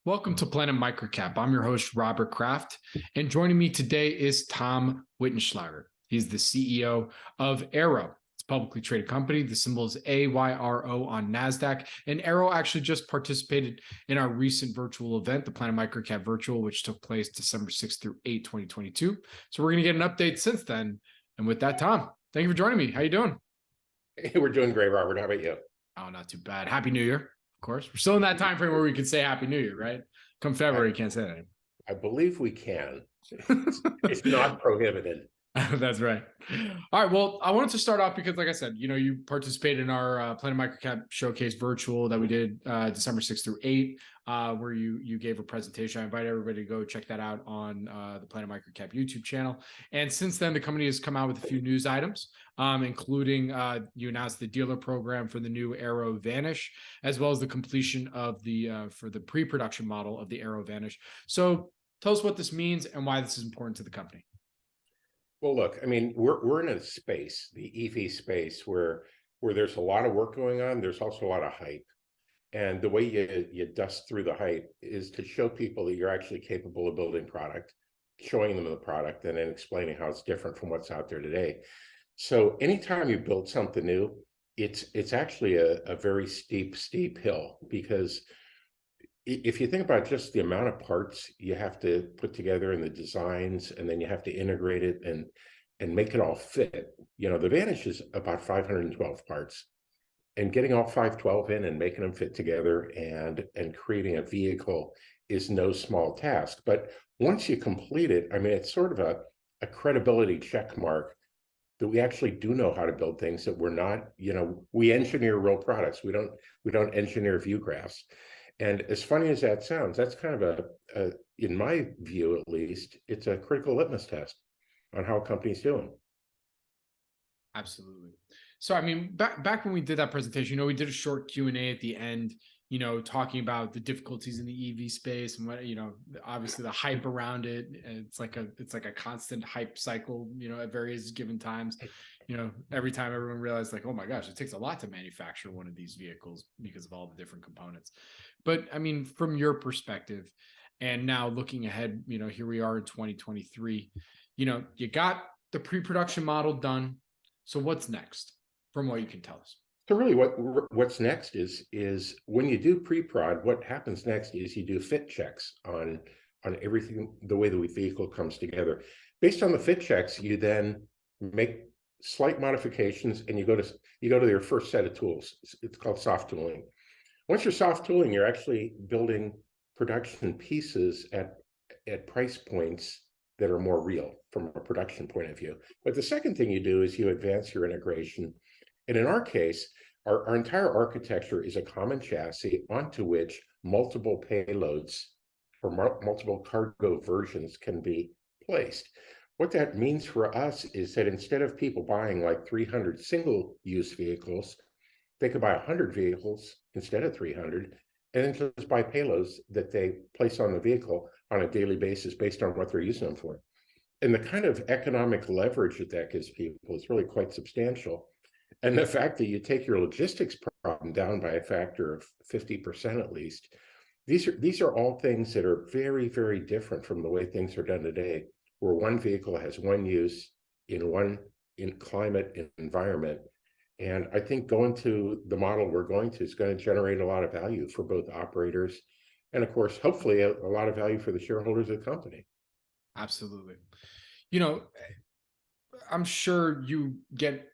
Welcome to Planet MicroCap. I'm your host, Robert Kraft, and joining me today is Tom Wittenschlaeger. He's the CEO of AYRO. It's a publicly traded company. The symbol is AYRO on NASDAQ, and AYRO actually just participated in our recent virtual event, the Planet MicroCap Virtual, which took place December 6th through 8th, 2022. So we're going to get an update since then. And with that, Tom, thank you for joining me. How you doing? Hey, we're doing great, Robert. How about you? Oh, not too bad. Happy New Year. Of course, we're still in that time frame where we can say Happy New Year, right? Come February, you can't say that anymore. I believe we can. It's not prohibited. That's right. All right. Well, I wanted to start off because, like I said, you participated in our Planet MicroCap Showcase virtual that we did December 6th through 8th, where you gave a presentation. I invite everybody to go check that out on the Planet MicroCap YouTube channel. And since then, the company has come out with a few news items, including you announced the dealer program for the new AYRO Vanish, as well as the completion of for the pre-production model of the AYRO Vanish. So tell us what this means and why this is important to the company. Well, look, I mean, we're in a space, the EV space, where there's a lot of work going on. There's also a lot of hype. And the way you dust through the hype is to show people that you're actually capable of building product, showing them the product, and then explaining how it's different from what's out there today. So anytime you build something new, it's actually a very steep hill, because if you think about just the amount of parts you have to put together in the designs, and then you have to integrate it and make it all fit. The Vanish is about 512 parts, and getting all 512 in and making them fit together and creating a vehicle is no small task. But once you complete it, I mean, it's sort of a credibility check mark that we actually do know how to build things, that we're not, we engineer real products. We don't engineer view graphs. And as funny as that sounds, that's kind of in my view at least, it's a critical litmus test on how a company's doing. Absolutely. So, I mean, back when we did that presentation, we did a short Q&A at the end, talking about the difficulties in the EV space and what, obviously the hype around it. It's like a constant hype cycle, at various given times. Every time everyone realized, like, oh my gosh, it takes a lot to manufacture one of these vehicles because of all the different components. But I mean, from your perspective, and now looking ahead, here we are in 2023, you got the pre-production model done. So what's next from what you can tell us? So really what's next is when you do pre-prod, what happens next is you do fit checks on everything, the way the vehicle comes together. Based on the fit checks, you then make slight modifications, and you go to your first set of tools. It's called soft tooling. Once you're soft tooling, you're actually building production pieces at price points that are more real from a production point of view. But the second thing you do is you advance your integration. And in our case, our entire architecture is a common chassis onto which multiple payloads or multiple cargo versions can be placed. What that means for us is that instead of people buying like 300 single-use vehicles, they could buy 100 vehicles instead of 300, and then just buy payloads that they place on the vehicle on a daily basis based on what they're using them for. And the kind of economic leverage that gives people is really quite substantial. And the fact that you take your logistics problem down by a factor of 50% at least, these are all things that are very, very different from the way things are done today, where one vehicle has one use in climate and environment. And I think going to the model we're going to is going to generate a lot of value for both operators and, of course, hopefully a lot of value for the shareholders of the company. Absolutely. I'm sure you get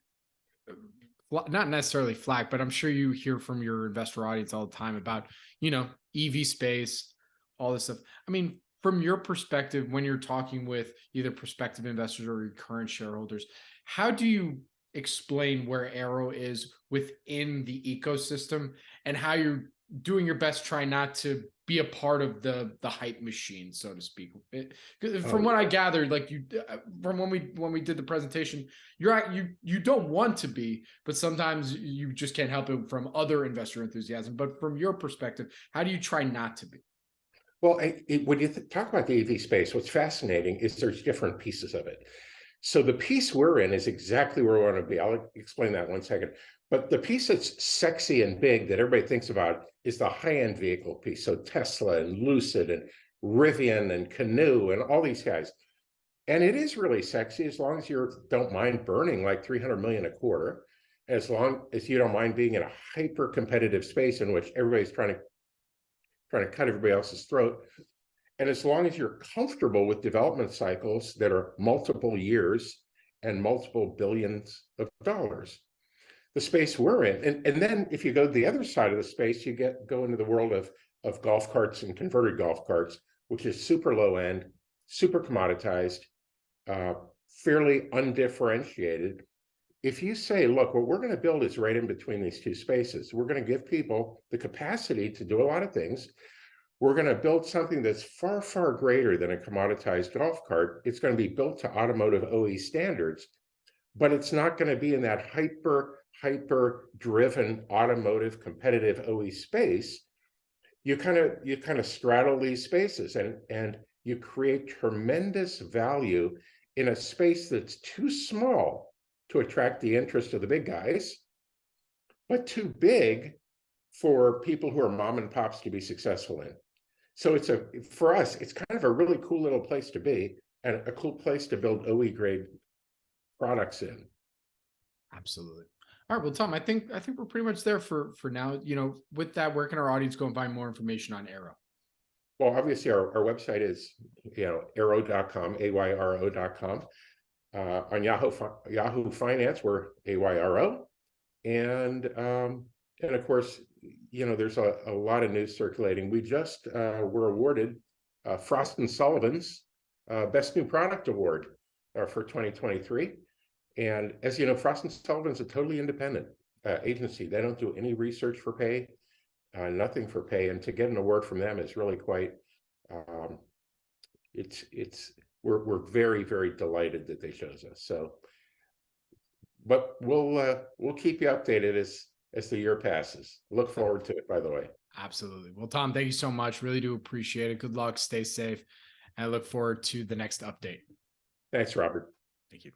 not necessarily flack, but I'm sure you hear from your investor audience all the time about, EV space, all this stuff. I mean, from your perspective, when you're talking with either prospective investors or your current shareholders, how do you explain where AYRO is within the ecosystem and how you're doing your best trying not to be a part of the hype machine, so to speak? From what I gathered, like from when we did the presentation, you don't want to be, but sometimes you just can't help it from other investor enthusiasm. But from your perspective, how do you try not to be? Well, when you talk about the EV space, what's fascinating is there's different pieces of it. So the piece we're in is exactly where we want to be. I'll explain that in 1 second. But the piece that's sexy and big that everybody thinks about is the high-end vehicle piece. So Tesla and Lucid and Rivian and Canoe and all these guys. And it is really sexy as long as you don't mind burning like 300 million a quarter, as long as you don't mind being in a hyper competitive space in which everybody's trying to cut everybody else's throat. And as long as you're comfortable with development cycles that are multiple years and multiple billions of dollars, the space we're in. And then if you go to the other side of the space, you go into the world of golf carts and converted golf carts, which is super low end, super commoditized, fairly undifferentiated. If you say, look, what we're going to build is right in between these two spaces. We're going to give people the capacity to do a lot of things. We're going to build something that's far, far greater than a commoditized golf cart. It's going to be built to automotive OE standards, but it's not going to be in that hyper driven automotive competitive OE space. You kind of straddle these spaces and you create tremendous value in a space that's too small to attract the interest of the big guys, but too big for people who are mom and pops to be successful in. So for us, it's kind of a really cool little place to be and a cool place to build OE grade products in. Absolutely. All right. Well, Tom, I think we're pretty much there for now. With that, where can our audience go and find more information on AYRO? Well, obviously our website is, AYRO.com, AYRO.com. On Yahoo Finance, we're AYRO. And of course, there's a lot of news circulating. We just were awarded Frost & Sullivan's Best New Product Award for 2023. And as you know, Frost & Sullivan's a totally independent agency. They don't do any research for pay, nothing for pay. And to get an award from them is really quite, we're very, very delighted that they chose us. So, but we'll keep you updated as the year passes. Look forward to it, by the way. Absolutely. Well, Tom, thank you so much. Really do appreciate it. Good luck. Stay safe. And I look forward to the next update. Thanks, Robert. Thank you.